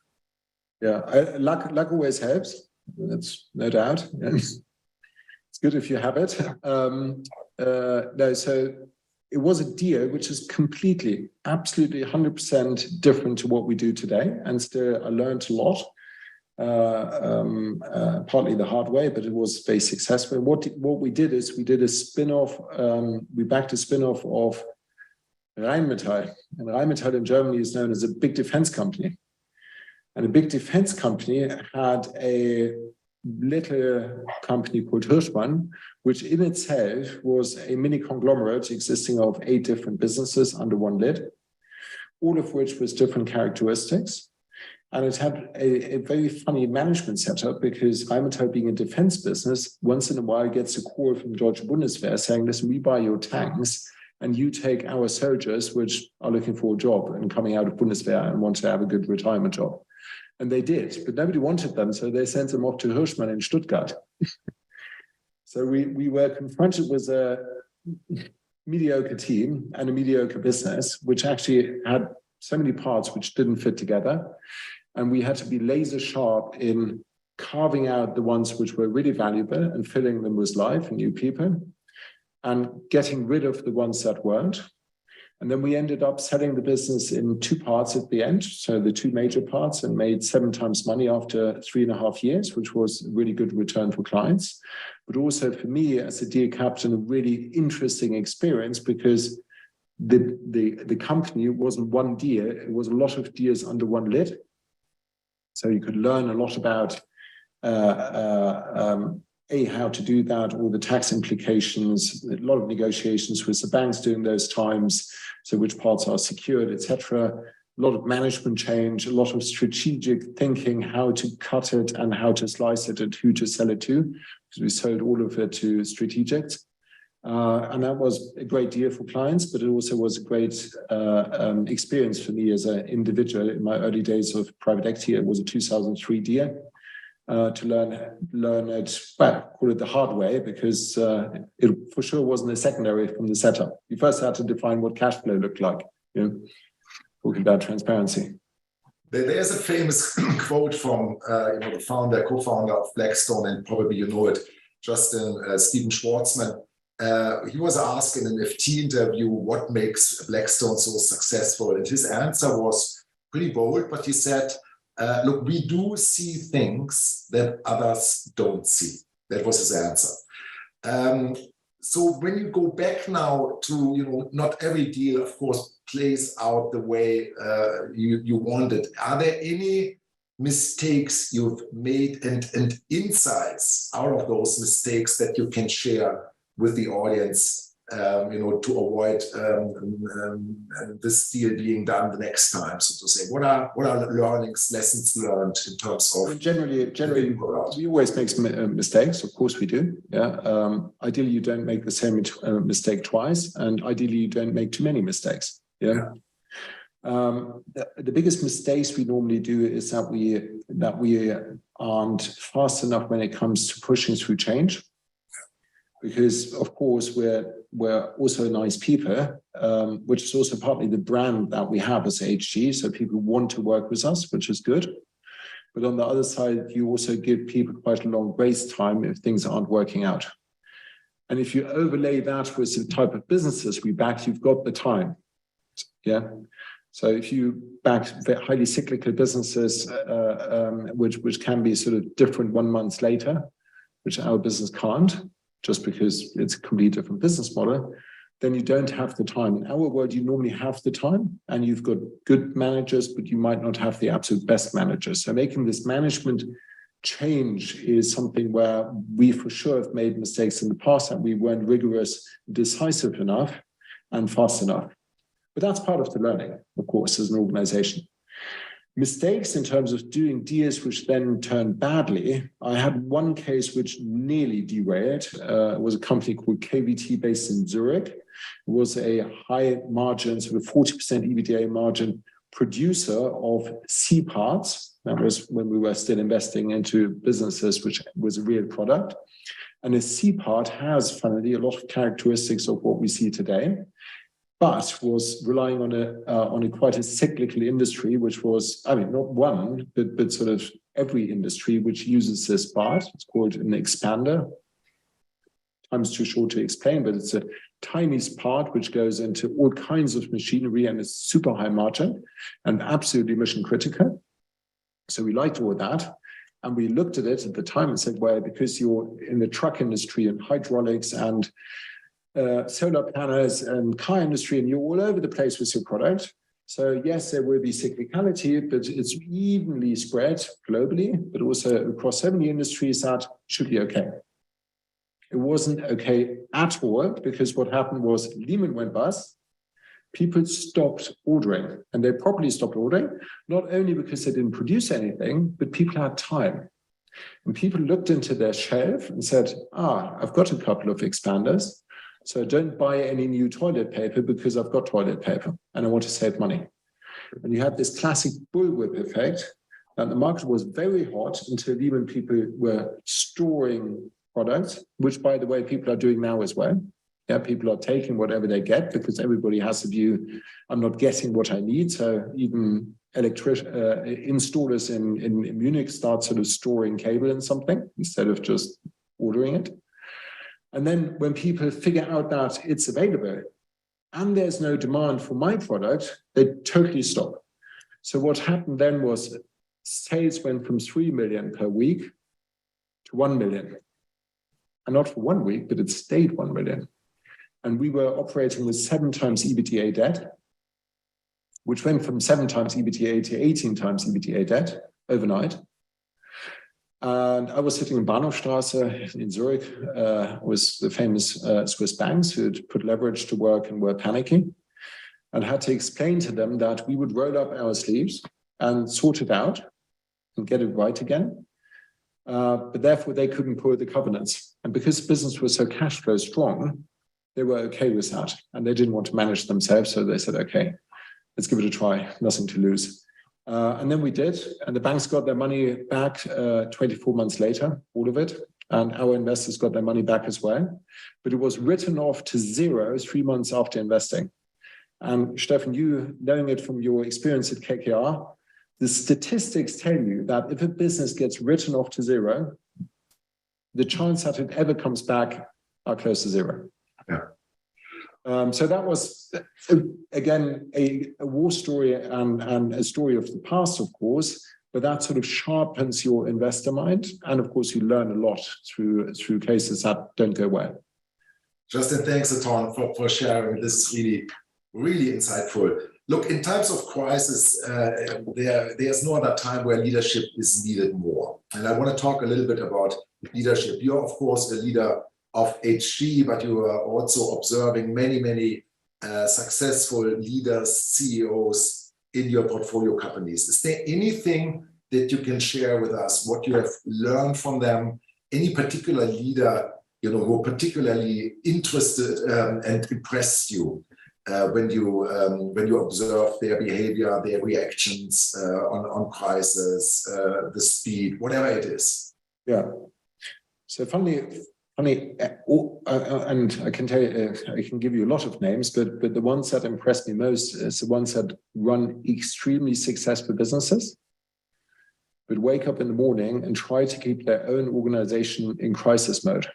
Yeah, luck always helps. That's no doubt. Yeah. It's good if you have it. No, so it was a deal which is completely, absolutely 100% different to what we do today, and still I learned a lot. Partly the hard way, but it was very successful. What we did is we did a spin-off, we backed a spin-off of Rheinmetall. And Rheinmetall in Germany is known as a big defense company. And a big defense company had a little company called Hirschmann, which in itself was a mini conglomerate existing of 8 different businesses under one lid, all of which was different characteristics. And it had a very funny management setup, because Rheinmetall, being a defense business, once in a while gets a call from Deutsche Bundeswehr saying, listen, we buy your tanks and you take our soldiers, which are looking for a job and coming out of Bundeswehr and want to have a good retirement job. And they did, but nobody wanted them. So they sent them off to Hirschmann in Stuttgart. So we were confronted with a mediocre team and a mediocre business, which actually had so many parts which didn't fit together. And we had to be laser sharp in carving out the ones which were really valuable and filling them with life and new people, and getting rid of the ones that weren't. And then we ended up selling the business in two parts at the end. So the two major parts, and made 7 times money after 3.5 years, which was a really good return for clients. But also for me as a deal captain, a really interesting experience, because the company wasn't one deal, it was a lot of deals under one lid. So you could learn a lot about how to do that, all the tax implications, a lot of negotiations with the banks during those times, so which parts are secured, etc. A lot of management change, a lot of strategic thinking, how to cut it and how to slice it and who to sell it to, because we sold all of it to strategics. And that was a great deal for clients, but it also was a great experience for me as an individual. In my early days of private equity, it was a 2003 deal. To learn it, well, call it the hard way, because it for sure wasn't a secondary from the setup. You first had to define what cash flow looked like, talking about transparency. There's a famous quote from the co-founder of Blackstone, and probably you know it, Stephen Schwartzman. He was asked in an FT interview what makes Blackstone so successful, and his answer was pretty bold, but he said, look, we do see things that others don't see. That was his answer. So when you go back now to, not every deal, of course, plays out the way you wanted. Are there any mistakes you've made and insights out of those mistakes that you can share with the audience, to avoid this deal being done the next time, so to say? What are lessons learned in terms of? Generally, we always make mistakes. Of course, we do. Yeah. Ideally, you don't make the same mistake twice, and ideally, you don't make too many mistakes. Yeah. The biggest mistakes we normally do is that we aren't fast enough when it comes to pushing through change. Because, of course, we're also nice people, which is also partly the brand that we have as HG. So people want to work with us, which is good. But on the other side, you also give people quite a long grace time if things aren't working out. And if you overlay that with the type of businesses we back, you've got the time. Yeah. So if you back highly cyclical businesses, which can be sort of different 1 month later, which our business can't, just because it's a completely different business model, then you don't have the time. In our world, you normally have the time, and you've got good managers, but you might not have the absolute best managers. So making this management change is something where we for sure have made mistakes in the past, and we weren't rigorous, decisive enough, and fast enough. But that's part of the learning, of course, as an organization. Mistakes in terms of doing deals which then turned badly. I had one case which nearly derailed. It was a company called KVT based in Zurich. It was a high margin, sort of 40% EBITDA margin producer of C parts. That was when we were still investing into businesses, which was a real product. And a C part has, funnily, a lot of characteristics of what we see today, but was relying on a quite a cyclical industry, which was, not one, but sort of every industry which uses this part. It's called an expander. Time's too short to explain, but it's a tiny part which goes into all kinds of machinery and is super high margin and absolutely mission critical. So we liked all that. And we looked at it at the time and said, well, because you're in the truck industry and hydraulics and solar panels and car industry, and you're all over the place with your product. So yes, there will be cyclicality, but it's evenly spread globally, but also across so many industries that should be okay. It wasn't okay at all, because what happened was Lehman went bust. People stopped ordering, and they properly stopped ordering, not only because they didn't produce anything, but people had time. And people looked into their shelf and said, I've got a couple of expanders. So don't buy any new toilet paper because I've got toilet paper and I want to save money. And you had this classic bullwhip effect, and the market was very hot until Lehman people were storing products, which, by the way, people are doing now as well. Yeah, people are taking whatever they get because everybody has the view, I'm not getting what I need. So even installers in Munich start sort of storing cable in something instead of just ordering it. And then when people figure out that it's available, and there's no demand for my product, they totally stop. So what happened then was sales went from 3 million per week to 1 million. And not for 1 week, but it stayed 1 million. And we were operating with 7 times EBITDA debt, which went from 7 times EBITDA to 18 times EBITDA debt overnight. And I was sitting in Bahnhofstrasse in Zurich with the famous Swiss banks who'd put leverage to work and were panicking, and had to explain to them that we would roll up our sleeves and sort it out and get it right again. But therefore, they couldn't pull the covenants. And because business was so cash flow strong, they were okay with that. And they didn't want to manage themselves. So they said, okay, let's give it a try, nothing to lose. And then we did. And the banks got their money back 24 months later, all of it. And our investors got their money back as well. But it was written off to zero 3 months after investing. And Stefan, you knowing it from your experience at KKR, the statistics tell you that if a business gets written off to zero, the chance that it ever comes back are close to zero. Yeah. So that was, again, a war story and a story of the past, of course, but that sort of sharpens your investor mind. And of course, you learn a lot through cases that don't go well. Justin, thanks a ton for sharing. This is really insightful. Look, in times of crisis, there's no other time where leadership is needed more. And I want to talk a little bit about leadership. You're, of course, a leader of HG, but you are also observing many successful leaders, CEOs in your portfolio companies. Is there anything that you can share with us, what you have learned from them, any particular leader, who particularly interested and impressed you? When you observe their behavior, their reactions on crisis, the speed, whatever it is. Yeah. So funny, and I can tell you, I can give you a lot of names, but the ones that impressed me most is the ones that run extremely successful businesses, but wake up in the morning and try to keep their own organization in crisis mode.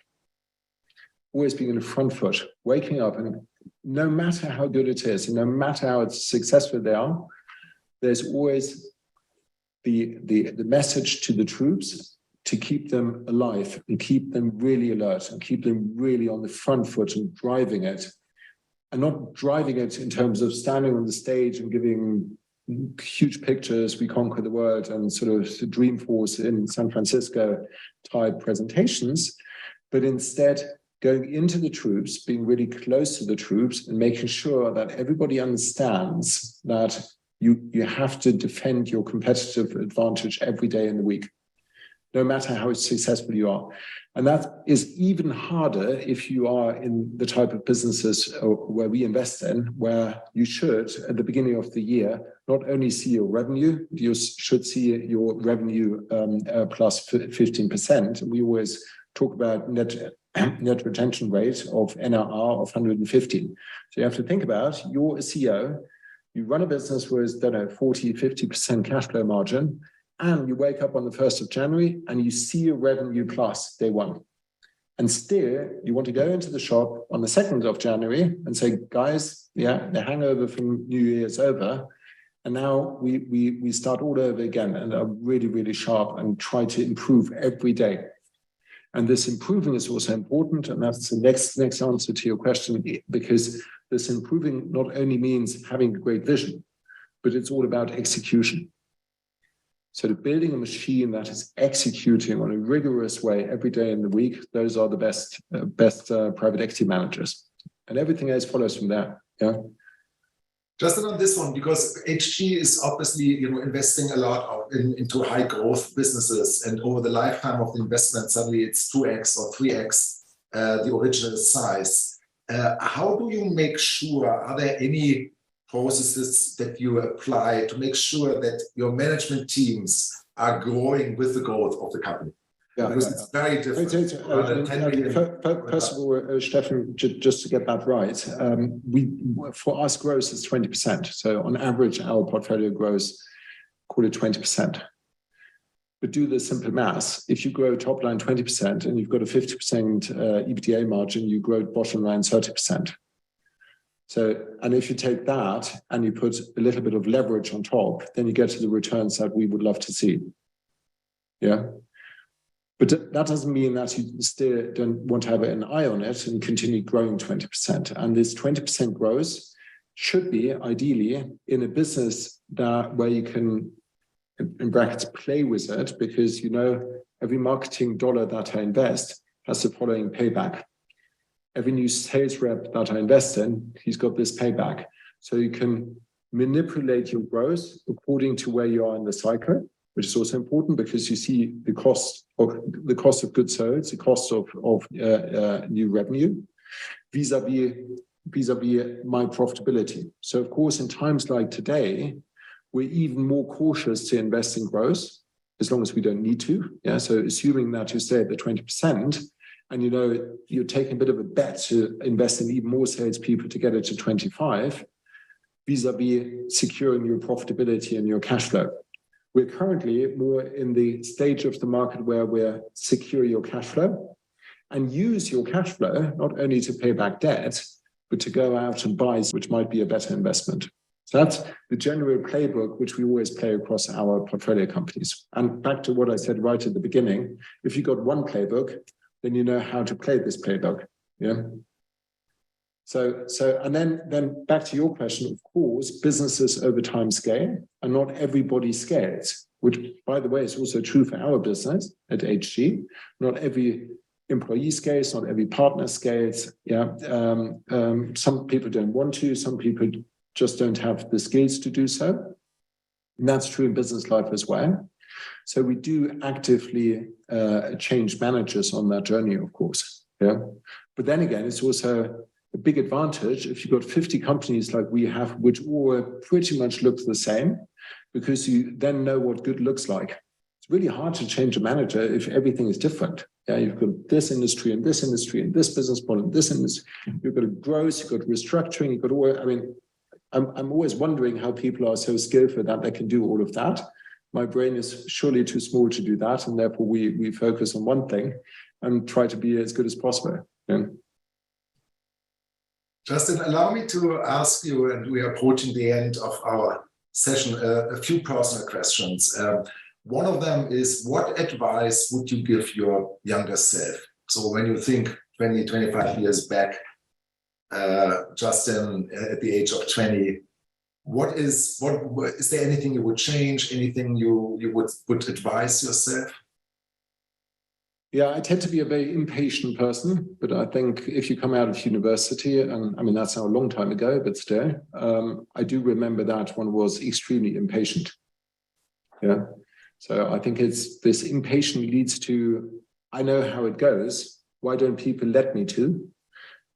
Always being in the front foot, waking up, and no matter how good it is, and no matter how successful they are, there's always the message to the troops to keep them alive and keep them really alert and keep them really on the front foot and driving it. And not driving it in terms of standing on the stage and giving huge pictures, we conquer the world, and sort of the Dreamforce in San Francisco type presentations, but instead going into the troops, being really close to the troops and making sure that everybody understands that you have to defend your competitive advantage every day in the week, no matter how successful you are. And that is even harder if you are in the type of businesses where we invest in, where you should, at the beginning of the year, not only see your revenue, you should see your revenue plus 15%. We always talk about net retention rate of NRR of 115. So you have to think about, you're a CEO, you run a business with, 40, 50% cash flow margin, and you wake up on the 1st of January and you see your revenue plus day one. And still, you want to go into the shop on the 2nd of January and say, guys, yeah, the hangover from New Year's over. And now we start all over again and are really, really sharp and try to improve every day. And this improving is also important. And that's the next answer to your question, because this improving not only means having a great vision, but it's all about execution. So building a machine that is executing on a rigorous way every day in the week, those are the best private equity managers. And everything else follows from there. Yeah. Justin, on this one, because HG is obviously investing a lot into high growth businesses, and over the lifetime of the investment, suddenly it's 2x or 3x the original size. How do you make sure? Are there any processes that you apply to make sure that your management teams are growing with the growth of the company? Yeah, because it's very different. First of all, Stefan, just to get that right, for us, growth is 20%. So on average, our portfolio grows, call it 20%. But do the simple math. If you grow top line 20% and you've got a 50% EBITDA margin, you grow bottom line 30%. So, and if you take that and you put a little bit of leverage on top, then you get to the returns that we would love to see. Yeah. But that doesn't mean that you still don't want to have an eye on it and continue growing 20%. And this 20% growth should be ideally in a business where you can, in brackets, play with it, because every marketing dollar that I invest has the following payback. Every new sales rep that I invest in, he's got this payback. So you can manipulate your growth according to where you are in the cycle, which is also important because you see the cost of goods sold, the cost of new revenue, vis-a-vis my profitability. So of course, in times like today, we're even more cautious to invest in growth, as long as we don't need to. Yeah. So assuming that you stay at the 20%, and you're taking a bit of a bet to invest in even more salespeople to get it to 25, vis-a-vis securing your profitability and your cash flow. We're currently more in the stage of the market where we're secure your cash flow and use your cash flow not only to pay back debt, but to go out and buy, which might be a better investment. So that's the general playbook, which we always play across our portfolio companies. And back to what I said right at the beginning, if you got one playbook, then you know how to play this playbook. Yeah. So and then back to your question, of course, businesses over time scale, and not everybody scales, which, by the way, is also true for our business at HG. Not every employee scales, not every partner scales. Yeah. Some people don't want to, some people just don't have the skills to do so. And that's true in business life as well. So we do actively change managers on that journey, of course. Yeah. But then again, it's also a big advantage if you've got 50 companies like we have, which all pretty much look the same, because you then know what good looks like. It's really hard to change a manager if everything is different. Yeah, you've got this industry and this industry and this business model and this industry. You've got growth, you've got restructuring, you've got all. I mean, I'm always wondering how people are so skillful that they can do all of that. My brain is surely too small to do that, and therefore we focus on one thing and try to be as good as possible. Yeah. Justin, allow me to ask you, and we are approaching the end of our session, a few personal questions. One of them is, what advice would you give your younger self? So when you think 20, 25 years back, Justin, at the age of 20, is there anything you would change? Anything you would advise yourself? Yeah, I tend to be a very impatient person, but I think if you come out of university, and I mean, that's now a long time ago, but still, I do remember that one was extremely impatient. Yeah. So I think it's this impatient leads to, I know how it goes. Why don't people let me to?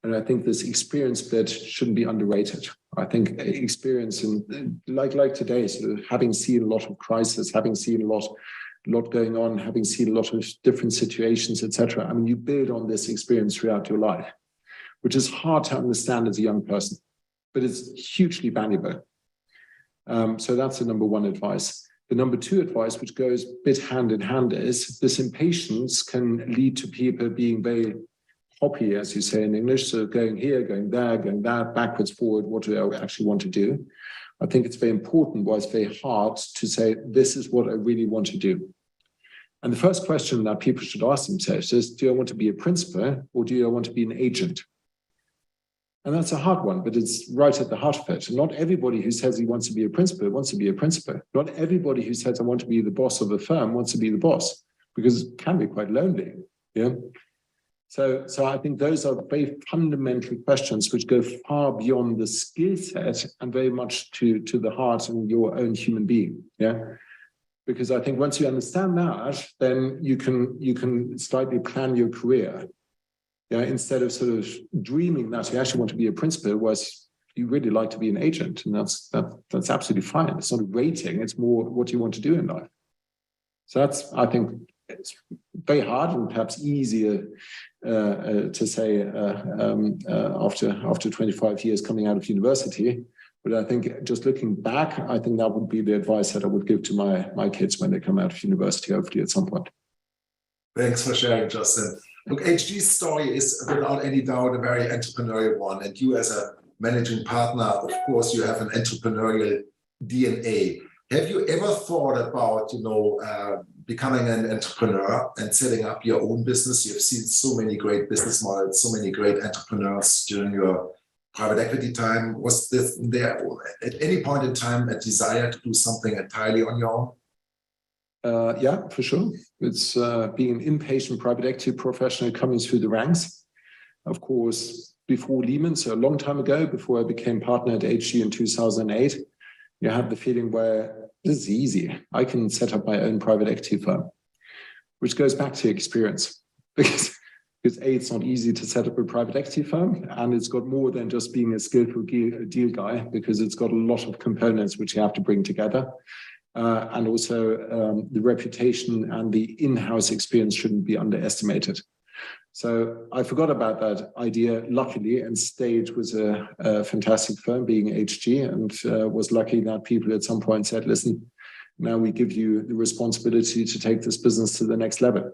And I think this experience bit shouldn't be underrated. I think experience, and like today, sort of having seen a lot of crisis, having seen a lot going on, having seen a lot of different situations, etc. I mean, you build on this experience throughout your life, which is hard to understand as a young person, but it's hugely valuable. So that's the number one advice. The number two advice, which goes a bit hand in hand, is this impatience can lead to people being very hoppy, as you say in English. So going here, going there, going that, backwards, forward. What do I actually want to do? I think it's very important, but it's very hard to say, this is what I really want to do. And the first question that people should ask themselves is, do I want to be a principal or do I want to be an agent? And that's a hard one, but it's right at the heart of it. And not everybody who says he wants to be a principal wants to be a principal. Not everybody who says I want to be the boss of a firm wants to be the boss, because it can be quite lonely. Yeah. So I think those are very fundamental questions which go far beyond the skill set and very much to the heart and your own human being. Yeah. Because I think once you understand that, then you can slightly plan your career. Yeah, instead of sort of dreaming that you actually want to be a principal, whereas you really like to be an agent, and that's absolutely fine. It's not a rating; it's more what you want to do in life. So that's, I think, it's very hard and perhaps easier to say after 25 years coming out of university. But I think just looking back, I think that would be the advice that I would give to my kids when they come out of university, hopefully at some point. Thanks for sharing, Justin. Look, HG's story is without any doubt a very entrepreneurial one, and you as a managing partner, of course, you have an entrepreneurial DNA. Have you ever thought about, becoming an entrepreneur and setting up your own business? You've seen so many great business models, so many great entrepreneurs during your private equity time. Was there at any point in time a desire to do something entirely on your own? Yeah, for sure. It's being an impatient private equity professional coming through the ranks. Of course, before Lehman, so a long time ago, before I became partner at HG in 2008, you had the feeling where this is easy. I can set up my own private equity firm, which goes back to experience. Because A, it's not easy to set up a private equity firm, and it's got more than just being a skillful deal guy, because it's got a lot of components which you have to bring together. And also the reputation and the in-house experience shouldn't be underestimated. So I forgot about that idea, luckily, and stayed with a fantastic firm, being HG, and was lucky that people at some point said, listen, now we give you the responsibility to take this business to the next level.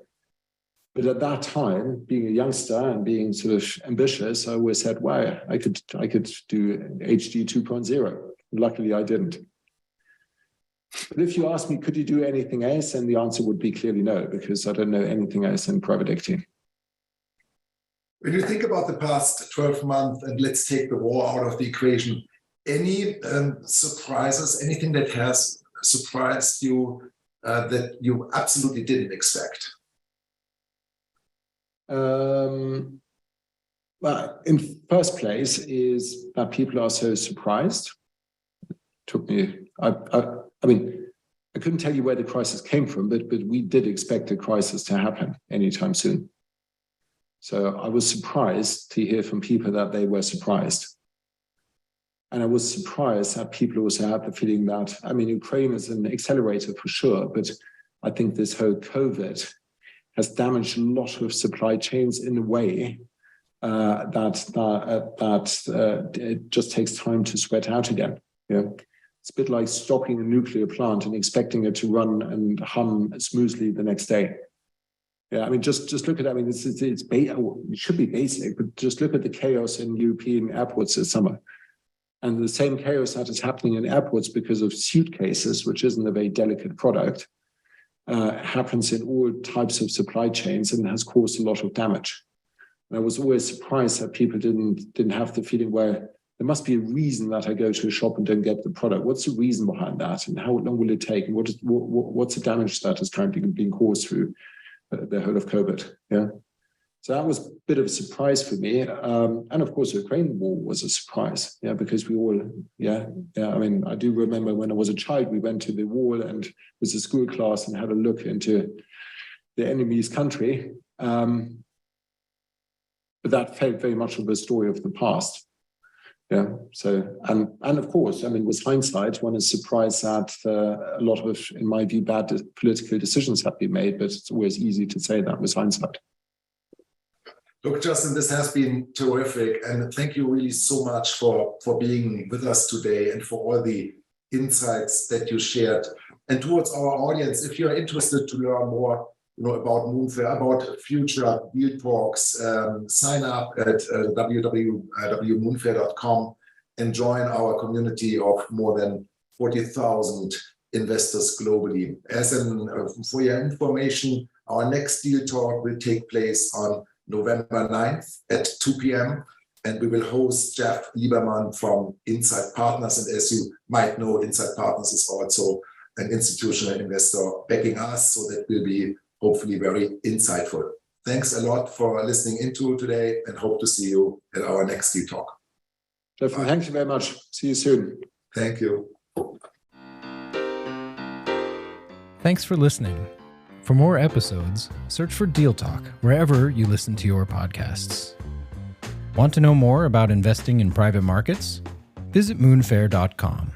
But at that time, being a youngster and being sort of ambitious, I always said, wow, I could do HG 2.0. Luckily, I didn't. But if you ask me, could you do anything else? And the answer would be clearly no, because I don't know anything else in private equity. When you think about the past 12 months, and let's take the war out of the equation, any surprises, anything that has surprised you that you absolutely didn't expect? Well, in first place is that people are so surprised. It took me, I mean, I couldn't tell you where the crisis came from, but we did expect a crisis to happen anytime soon. So I was surprised to hear from people that they were surprised. And I was surprised that people also had the feeling that, I mean, Ukraine is an accelerator for sure, but I think this whole COVID has damaged a lot of supply chains in a way that it just takes time to sweat out again. You know? It's a bit like stopping a nuclear plant and expecting it to run and hum smoothly the next day. Yeah, I mean, just look at, I mean, it should be basic, but just look at the chaos in European airports this summer. And the same chaos that is happening in airports because of suitcases, which isn't a very delicate product, happens in all types of supply chains and has caused a lot of damage. And I was always surprised that people didn't have the feeling where there must be a reason that I go to a shop and don't get the product. What's the reason behind that? And how long will it take? And what's the damage that is currently being caused through the whole of COVID? Yeah. So that was a bit of a surprise for me. And of course, the Ukraine war was a surprise. Yeah, because we all, I mean, I do remember when I was a child, we went to the wall and with a school class and had a look into the enemy's country. But that felt very much of a story of the past. Yeah. So, and of course, I mean, with hindsight, one is surprised that a lot of, in my view, bad political decisions have been made, but it's always easy to say that with hindsight. Look, Justin, this has been terrific. And thank you really so much for being with us today and for all the insights that you shared. And towards our audience, if you're interested to learn more about Moonfare, about future deal talks, sign up at www.moonfare.com and join our community of more than 40,000 investors globally. For your information, our next deal talk will take place on November 9th at 2 p.m. And we will host Jeff Lieberman from Insight Partners. And as you might know, Insight Partners is also an institutional investor backing us. So that will be hopefully very insightful. Thanks a lot for listening into today and hope to see you at our next deal talk. Jeff, thank you very much. See you soon. Thank you. Thanks for listening. For more episodes, search for Deal Talk wherever you listen to your podcasts. Want to know more about investing in private markets? Visit moonfare.com.